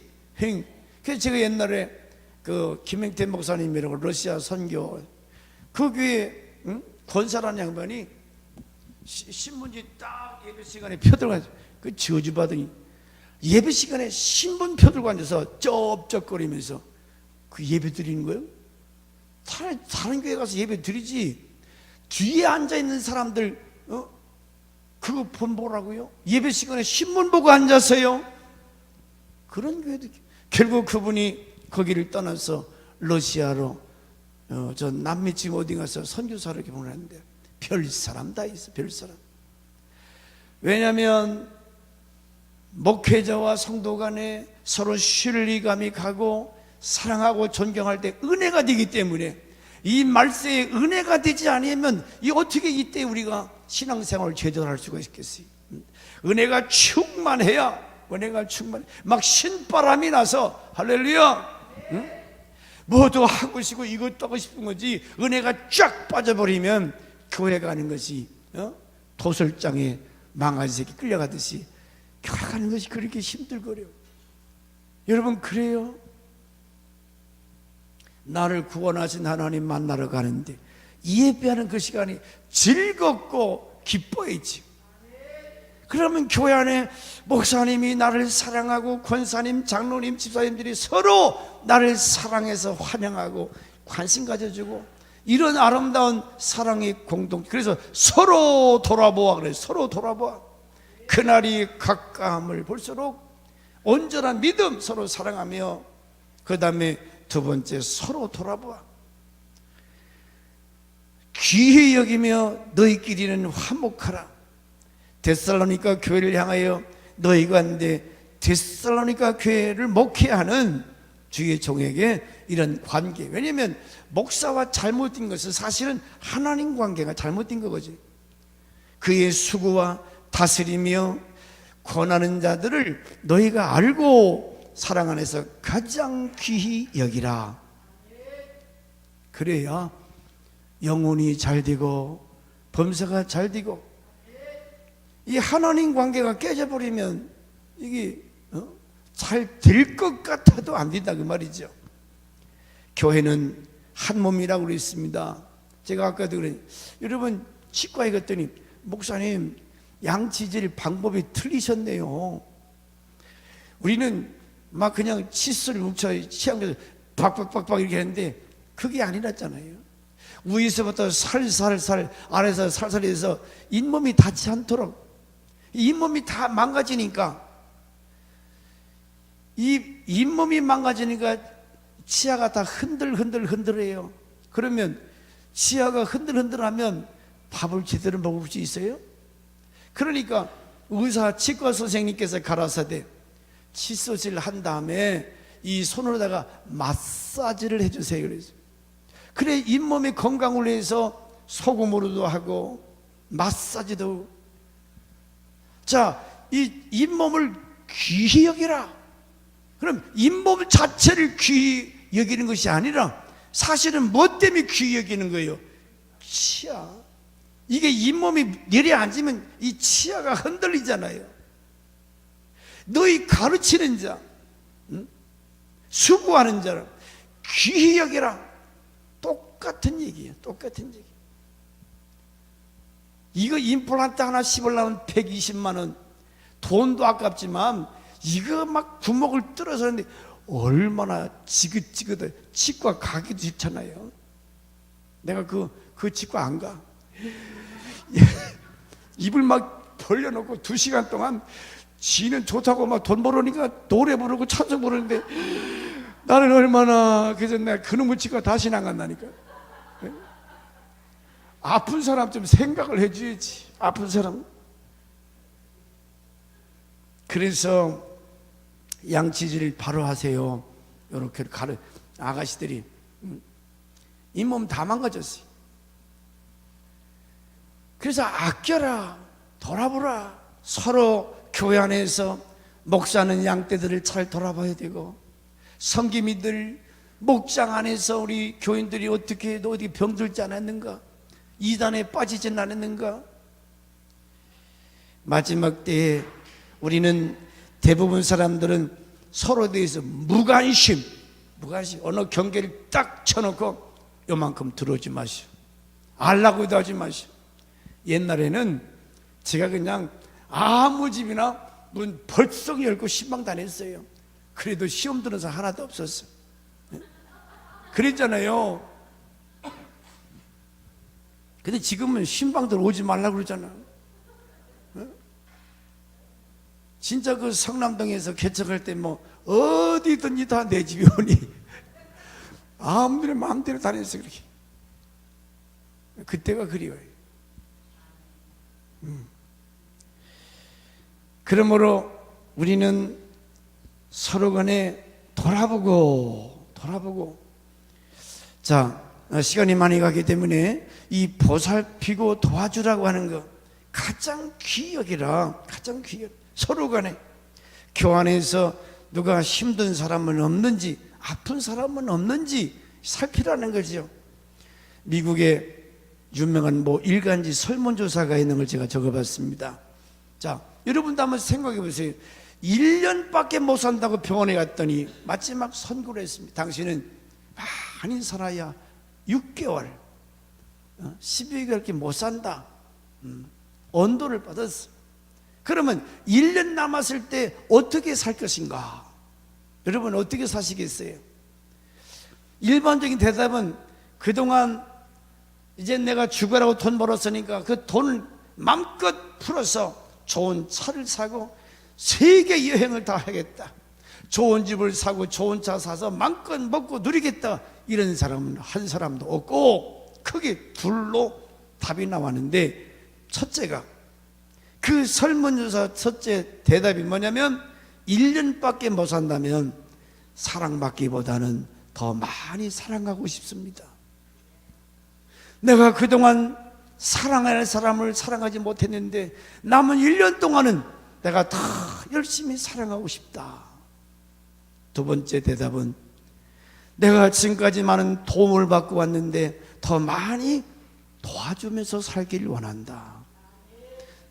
그래서 제가 옛날에 그 김행태 목사님이라고 러시아 선교 그 교회 권사라는 양반이 신문지 딱 예배 시간에 펴들고 앉아서 그 저주받으니 예배 시간에 신문 펴들고 앉아서 쩝쩝거리면서 그 예배 드리는 거예요. 다른 교회 가서 예배 드리지. 뒤에 앉아있는 사람들 그거 보라고요? 예배 시간에 신문 보고 앉아서요? 그런 교회도 결국 그분이 거기를 떠나서 러시아로 저 남미 지금 어디 가서 선교사를 보냈는데 별 사람 다 있어. 별 사람. 왜냐하면 목회자와 성도 간에 서로 신뢰감이 가고 사랑하고 존경할 때 은혜가 되기 때문에, 이 말세에 은혜가 되지 않으면 이 어떻게 이때 우리가 신앙생활을 제대로 할 수가 있겠어요? 은혜가 충만해야, 은혜가 충만해. 막 신바람이 나서 할렐루야. 응? 뭐도 하고 싶고 이것도 하고 싶은 거지. 은혜가 쫙 빠져버리면 교회 가는 것이 도설장에 망아지 새끼 끌려가듯이 교회가는 것이 그렇게 힘들거려요. 여러분 그래요? 나를 구원하신 하나님 만나러 가는데 이 예배하는 그 시간이 즐겁고 기뻐야지. 그러면 교회 안에 목사님이 나를 사랑하고 권사님, 장로님, 집사님들이 서로 나를 사랑해서 환영하고 관심 가져주고 이런 아름다운 사랑의 공동. 그래서 서로 돌아보아 그래요. 서로 돌아보아. 그날이 가까움을 볼수록 온전한 믿음, 서로 사랑하며 그 다음에 두 번째 서로 돌아보아. 귀히 여기며 너희끼리는 화목하라. 데살로니가 교회를 향하여 너희가 하는데 데살로니가 교회를 목회하는 주의 종에게 이런 관계. 왜냐하면 목사와 잘못된 것은 사실은 하나님 관계가 잘못된 거지. 그의 수고와 다스리며 권하는 자들을 너희가 알고 사랑 안에서 가장 귀히 여기라. 그래야 영혼이 잘 되고 범사가 잘 되고. 이 하나님 관계가 깨져버리면 이게 잘 될 것 같아도 안 된다 그 말이죠. 교회는 한 몸이라고 그랬습니다. 제가 아까도 그랬 여러분 치과에 갔더니 목사님 양치질 방법이 틀리셨네요. 우리는 막 그냥 칫솔 뭉쳐 치약에서 박박박박 이렇게 했는데 그게 아니랐잖아요. 위에서부터 살살살 아래에서 살살해서 잇몸이 닿지 않도록. 잇몸이 다 망가지니까 이 잇몸이 망가지니까 치아가 다 흔들흔들해요. 그러면 치아가 흔들흔들하면 밥을 제대로 먹을 수 있어요? 그러니까 의사 치과 선생님께서 가라사대 칫솔질 한 다음에 이 손으로다가 마사지를 해주세요. 그래 잇몸의 건강을 위해서 소금으로도 하고 마사지도. 자, 이 잇몸을 귀히 여기라. 그럼 잇몸 자체를 귀히 여기는 것이 아니라 사실은 뭐 때문에 귀히 여기는 거예요? 치아. 이게 잇몸이 내려앉으면 이 치아가 흔들리잖아요. 너희 가르치는 자, 수고하는 자를 귀히 여기라. 똑같은 얘기예요. 똑같은 얘기. 이거 임플란트 하나 씹으려면 120만 원. 돈도 아깝지만 이거 막 구멍을 뚫어서 하는데 얼마나 지긋지긋해. 치과 가기도 싫잖아요. 내가 그 치과 안 가. 입을 막 벌려놓고 2시간 동안 지는 좋다고 막 돈 벌으니까 노래 부르고 찬송 부르는데 나는 얼마나. 그래서 내가 그놈의 치과 다시 안 간다니까. 아픈 사람 좀 생각을 해줘야지. 아픈 사람. 그래서 양치질 바로 하세요. 이렇게 아가씨들이 잇몸 다 망가졌어요. 그래서 아껴라, 돌아보라. 서로 교회 안에서 목사는 양떼들을 잘 돌아봐야 되고, 성기민들 목장 안에서 우리 교인들이 어떻게 해도 어디 병들지 않았는가, 이단에 빠지진 않았는가. 마지막 때에 우리는 대부분 사람들은 서로에 대해서 무관심, 어느 경계를 딱 쳐놓고 요만큼 들어오지 마시오, 알라고도 하지 마시오. 옛날에는 제가 그냥 아무 집이나 문 벌썩 열고 신방 다녔어요. 그래도 시험 드는 사람 하나도 없었어요. 그랬잖아요. 근데 지금은 신방들 오지 말라고 그러잖아. 진짜 그 성남동에서 개척할 때 뭐 어디든지 다 내 집에 오니 아무데나 마음대로 다녔어. 그렇게. 그때가 그리워요. 그러므로 우리는 서로 간에 돌아보고. 자, 시간이 많이 가기 때문에 이 보살피고 도와주라고 하는 거 가장 귀히 여기라. 가장 귀히 여기라. 서로 간에 교환해서 누가 힘든 사람은 없는지, 아픈 사람은 없는지 살피라는 거죠. 미국에 유명한 일간지 설문조사가 있는 걸 제가 적어봤습니다. 자, 여러분도 한번 생각해 보세요. 1년밖에 못 산다고 병원에 갔더니 마지막 선고를 했습니다. 당신은 많이 살아야 6개월, 12개월밖에 못 산다. 언도를 받았어. 그러면 1년 남았을 때 어떻게 살 것인가? 여러분 어떻게 사시겠어요? 일반적인 대답은 그동안 이제 내가 죽으라고 돈 벌었으니까 그 돈을 마음껏 풀어서 좋은 차를 사고 세계 여행을 다 하겠다. 좋은 집을 사고 좋은 차 사서 마음껏 먹고 누리겠다. 이런 사람은 한 사람도 없고 크게 둘로 답이 나왔는데, 첫째가 그 설문조사 첫째 대답이 뭐냐면 1년밖에 못 산다면 사랑받기보다는 더 많이 사랑하고 싶습니다. 내가 그동안 사랑할 사람을 사랑하지 못했는데 남은 1년 동안은 내가 더 열심히 사랑하고 싶다. 두 번째 대답은 내가 지금까지 많은 도움을 받고 왔는데 더 많이 도와주면서 살기를 원한다.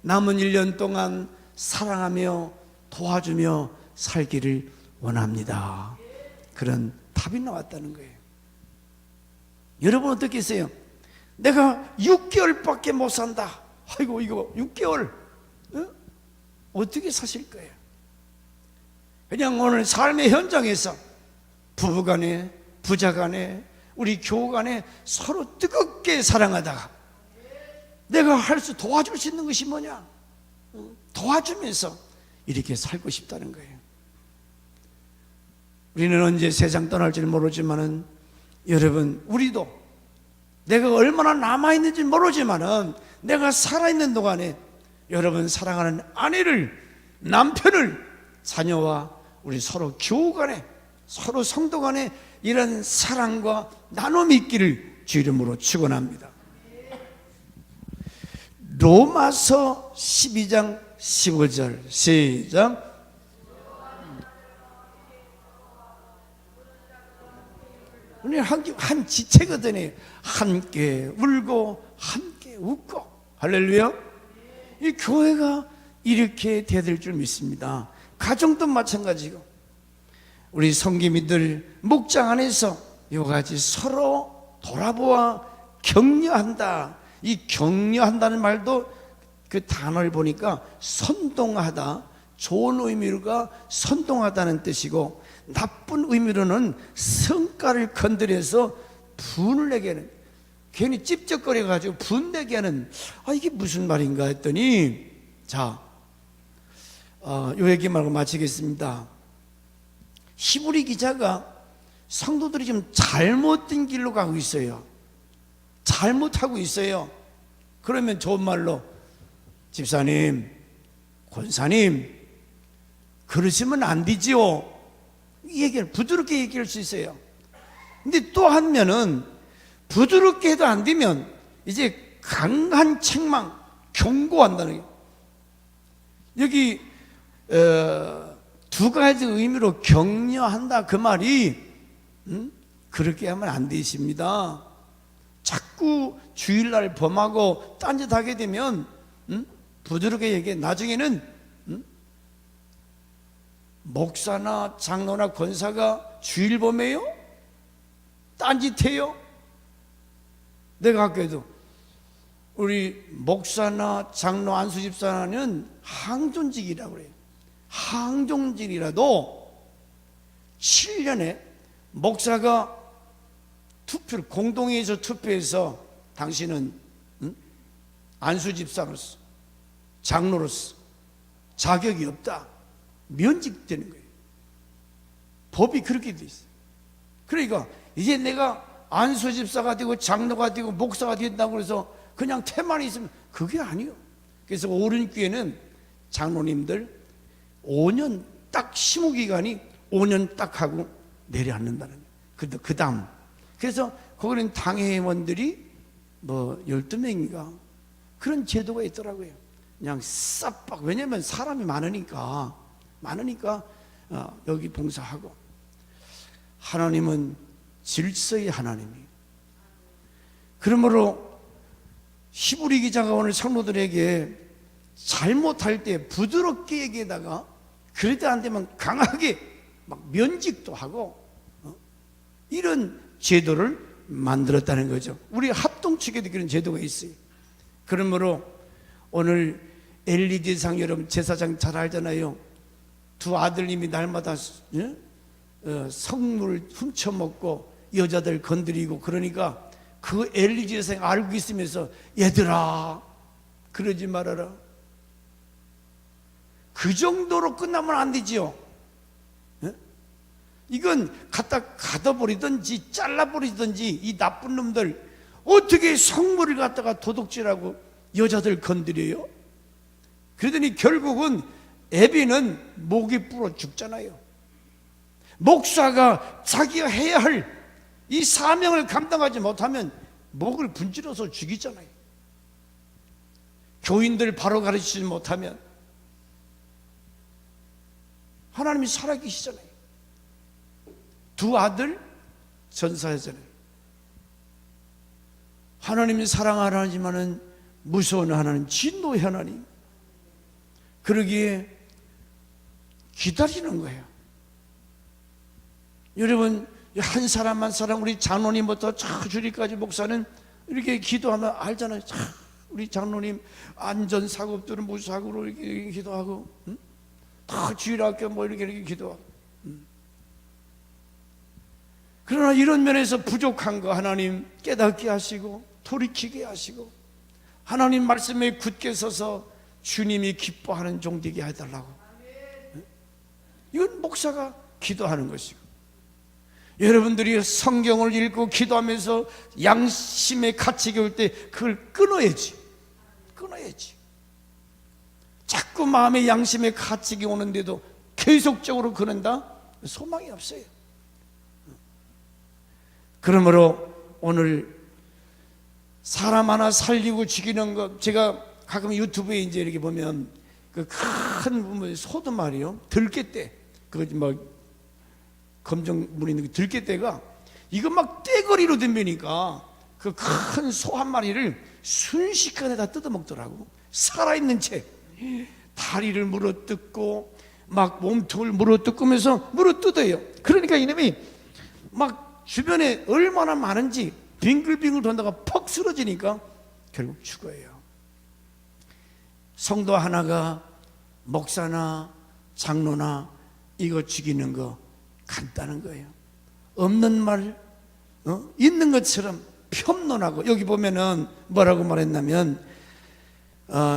남은 1년 동안 사랑하며 도와주며 살기를 원합니다. 그런 답이 나왔다는 거예요. 여러분 어떻겠어요? 내가 6개월밖에 못 산다. 아이고 이거 6개월 어떻게 사실 거예요? 그냥 오늘 삶의 현장에서 부부간에 부자간에 우리 교우간에 서로 뜨겁게 사랑하다가 내가 할 수 도와줄 수 있는 것이 뭐냐? 도와주면서 이렇게 살고 싶다는 거예요. 우리는 언제 세상 떠날지는 모르지만은 여러분 우리도 내가 얼마나 남아있는지 모르지만은 내가 살아있는 동안에 여러분 사랑하는 아내를, 남편을, 자녀와 우리 서로 교우간에 서로 성도간에 이런 사랑과 나눔이 있기를 주 이름으로 축원합니다. 로마서 12장 15절 시작. 우리 한 지체거든요. 함께 울고 함께 웃고. 할렐루야. 이 교회가 이렇게 돼야 될 줄 믿습니다. 가정도 마찬가지고 우리 성기민들 목장 안에서 이같이 서로 돌아보아 격려한다. 이 격려한다는 말도 그 단어를 보니까 선동하다, 좋은 의미가 선동하다는 뜻이고, 나쁜 의미로는 성깔을 건드려서 분을 내게 하는, 괜히 찝쩍거려 가지고 분 내게 하는, 이게 무슨 말인가 했더니, 자, 요 얘기 말고 마치겠습니다. 히브리 기자가 성도들이 좀 잘못된 길로 가고 있어요. 잘못하고 있어요. 그러면 좋은 말로 집사님, 권사님, 그러시면 안 되지요. 부드럽게 얘기할 수 있어요. 근데 또 한 면은 부드럽게 해도 안 되면 이제 강한 책망, 경고한다는 거예요. 여기 두 가지 의미로 격려한다 그 말이 그렇게 하면 안 되십니다. 자꾸 주일날 범하고 딴짓하게 되면 부드럽게 얘기해. 나중에는 목사나 장로나 권사가 주일 범해요? 딴짓해요? 내가 아까도 우리 목사나 장로 안수집사는 항존직이라고 그래요. 항존직이라도 7년에 목사가 투표를 공동회의에서 투표해서 당신은 안수집사로서 장로로서 자격이 없다, 면직되는 거예요. 법이 그렇게 돼 있어요. 그러니까 이제 내가 안수집사가 되고 장로가 되고 목사가 된다고 해서 그냥 태만 있으면 그게 아니에요. 그래서 오른교회는 장로님들 5년 딱 심호기간이 5년 딱 하고 내려앉는다는 거예요. 그 다음 그래서 거기는 당회원들이 12명인가 그런 제도가 있더라고요. 그냥 싹박, 왜냐면 사람이 많으니까 여기 봉사하고. 하나님은 질서의 하나님이에요. 그러므로 히브리 기자가 오늘 성도들에게 잘못할 때 부드럽게 얘기하다가 그럴 때 안 되면 강하게 막 면직도 하고 이런 제도를 만들었다는 거죠. 우리 합동측에도 그런 제도가 있어요. 그러므로 오늘 LED상 여러분 제사장 잘 알잖아요. 두 아들님이 날마다 성물 훔쳐먹고 여자들 건드리고 그러니까 그 LED상 알고 있으면서 얘들아 그러지 말아라. 그 정도로 끝나면 안 되지요. 이건 갖다 가둬버리든지 잘라버리든지 이 나쁜 놈들 어떻게 성물을 갖다가 도둑질하고 여자들 건드려요? 그러더니 결국은 애비는 목이 불어 죽잖아요. 목사가 자기가 해야 할 이 사명을 감당하지 못하면 목을 분질러서 죽이잖아요. 교인들 바로 가르치지 못하면 하나님이 살아계시잖아요. 두 아들 전사하잖아요. 하나님이 사랑하지만은 무서운 하나님, 진노의 하나님. 그러기에 기다리는 거예요. 여러분 한 사람 한 사람 우리 장로님부터 주리까지 목사는 이렇게 기도하면 알잖아요. 우리 장로님 안전사고들은 무사고로 이렇게 기도하고 다 주일학교 뭐 이렇게 기도하고 그러나 이런 면에서 부족한 거 하나님 깨닫게 하시고 돌이키게 하시고 하나님 말씀에 굳게 서서 주님이 기뻐하는 종 되게 해달라고. 이건 목사가 기도하는 것이고 여러분들이 성경을 읽고 기도하면서 양심의 가책이 올 때 그걸 끊어야지. 자꾸 마음의 양심의 가책이 오는데도 계속적으로 끊는다? 소망이 없어요. 그러므로 오늘 사람 하나 살리고 죽이는 것, 제가 가끔 유튜브에 이제 이렇게 보면 그 큰 소도 말이요, 들깨떼, 그 뭐 검정물 있는 그 들깨떼가 이거 막 떼거리로 덤비니까 그 큰 소 한 마리를 순식간에 다 뜯어먹더라고. 살아있는 채 다리를 물어뜯고 막 몸통을 물어뜯으면서 물어뜯어요. 그러니까 이놈이 막 주변에 얼마나 많은지 빙글빙글 돈다가 퍽 쓰러지니까 결국 죽어요. 성도 하나가 목사나 장로나 이거 죽이는 거 간단한 거예요. 없는 말 있는 것처럼 폄론하고. 여기 보면은 뭐라고 말했냐면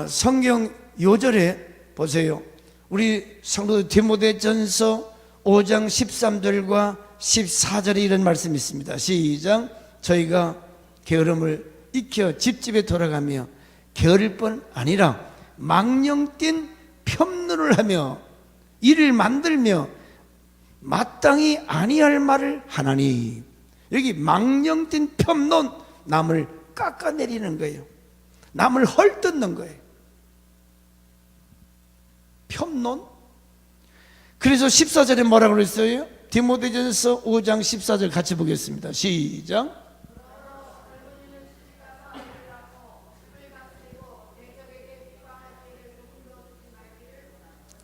성경 요절에 보세요. 우리 성도 디모데전서 5장 13절과 14절에 이런 말씀이 있습니다. 시작. 저희가 게으름을 익혀 집집에 돌아가며 게으를 뿐 아니라 망령된 폄론을 하며 이를 만들며 마땅히 아니할 말을 하나니. 여기 망령된 폄론, 남을 깎아내리는 거예요. 남을 헐뜯는 거예요. 폄론. 그래서 14절에 뭐라고 그랬어요? 디모데전서 5장 14절 같이 보겠습니다. 시작.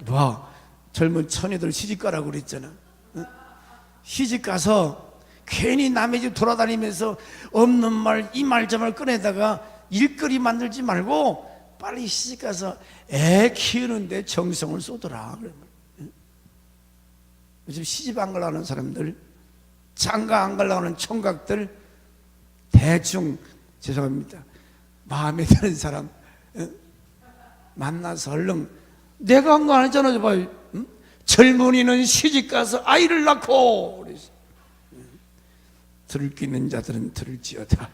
와, 젊은 처녀들 시집가라고 그랬잖아. 시집가서 괜히 남의 집 돌아다니면서 없는 말, 이 말 저 말 꺼내다가 일거리 만들지 말고 빨리 시집가서 애 키우는데 정성을 쏟아라. 요즘 시집 안 가려는 사람들, 장가 안 가려는 총각들, 대충 죄송합니다, 마음에 드는 사람 만나서 얼른, 내가 한 거 아니잖아. 젊은이는 시집가서 아이를 낳고. 그래서 들을 기 있는 자들은 들을지어다.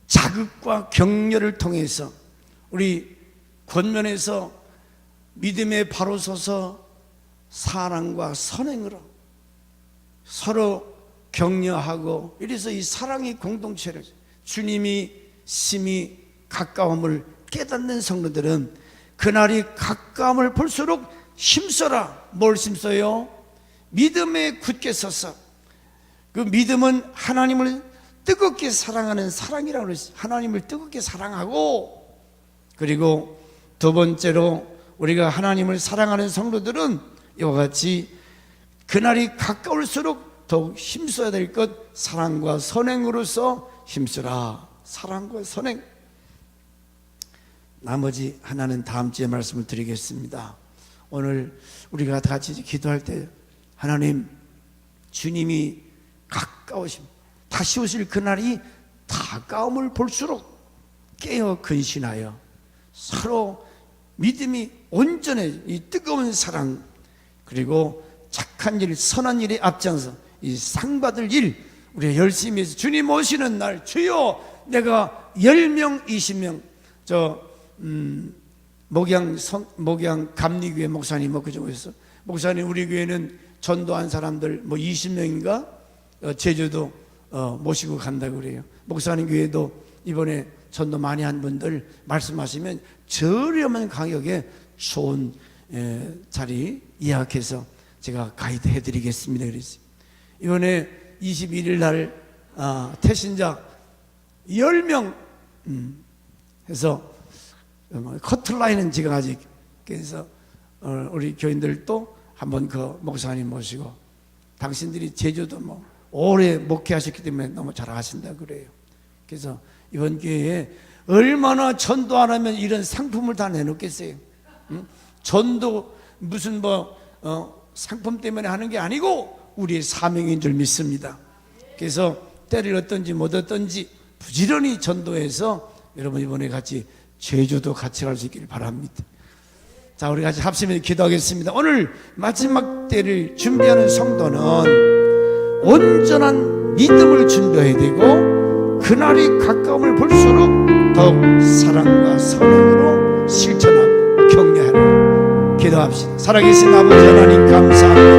자극과 격려를 통해서 우리 권면에서 믿음에 바로 서서 사랑과 선행으로 서로 격려하고, 이래서 이 사랑의 공동체를, 주님이 심히 가까움을 깨닫는 성도들은 그날이 가까움을 볼수록 힘써라. 뭘 힘써요? 믿음에 굳게 서서 그 믿음은 하나님을 뜨겁게 사랑하는 사랑이라고 그랬어요. 하나님을 뜨겁게 사랑하고, 그리고 두 번째로 우리가 하나님을 사랑하는 성도들은 이와 같이 그날이 가까울수록 더욱 힘써야 될 것, 사랑과 선행으로서 힘쓰라. 사랑과 선행. 나머지 하나는 다음 주에 말씀을 드리겠습니다. 오늘 우리가 다 같이 기도할 때, 하나님, 주님이 가까우심, 다시 오실 그날이 다가움을 볼수록 깨어 근신하여 서로 믿음이 온전해, 이 뜨거운 사랑, 그리고 착한 일, 선한 일에 앞장서 이 상 받을 일 우리가 열심히 해서 주님 오시는 날, 주여 내가 10명 20명 목양 감리교회 목사님 그중에서 목사님, 우리 교회는 전도한 사람들 20명인가 제주도 모시고 간다고 그래요. 목사님 교회도 이번에 전도 많이 한 분들 말씀하시면 저렴한 가격에 좋은 자리 예약해서 제가 가이드 해드리겠습니다 그랬어요. 이번에 21일 날 태신자 10명 해서 커트라인은 지금 아직, 그래서 우리 교인들도 한번 그 목사님 모시고, 당신들이 제주도 오래 목회하셨기 때문에 너무 잘 아신다 그래요. 그래서 이번 기회에 얼마나 전도 안 하면 이런 상품을 다 내놓겠어요. 전도 무슨 상품 때문에 하는 게 아니고 우리의 사명인 줄 믿습니다. 그래서 때를 얻든지 못 얻든지 부지런히 전도해서 여러분 이번에 같이 제주도 같이 갈 수 있기를 바랍니다. 자, 우리 같이 합심해서 기도하겠습니다. 오늘 마지막 때를 준비하는 성도는 온전한 믿음을 준비해야 되고, 그날이 가까움을 볼수록 더욱 사랑과 선행으로 실천하고 격려하라. 기도합시다. 살아계신 아버지 하나님 감사합니다.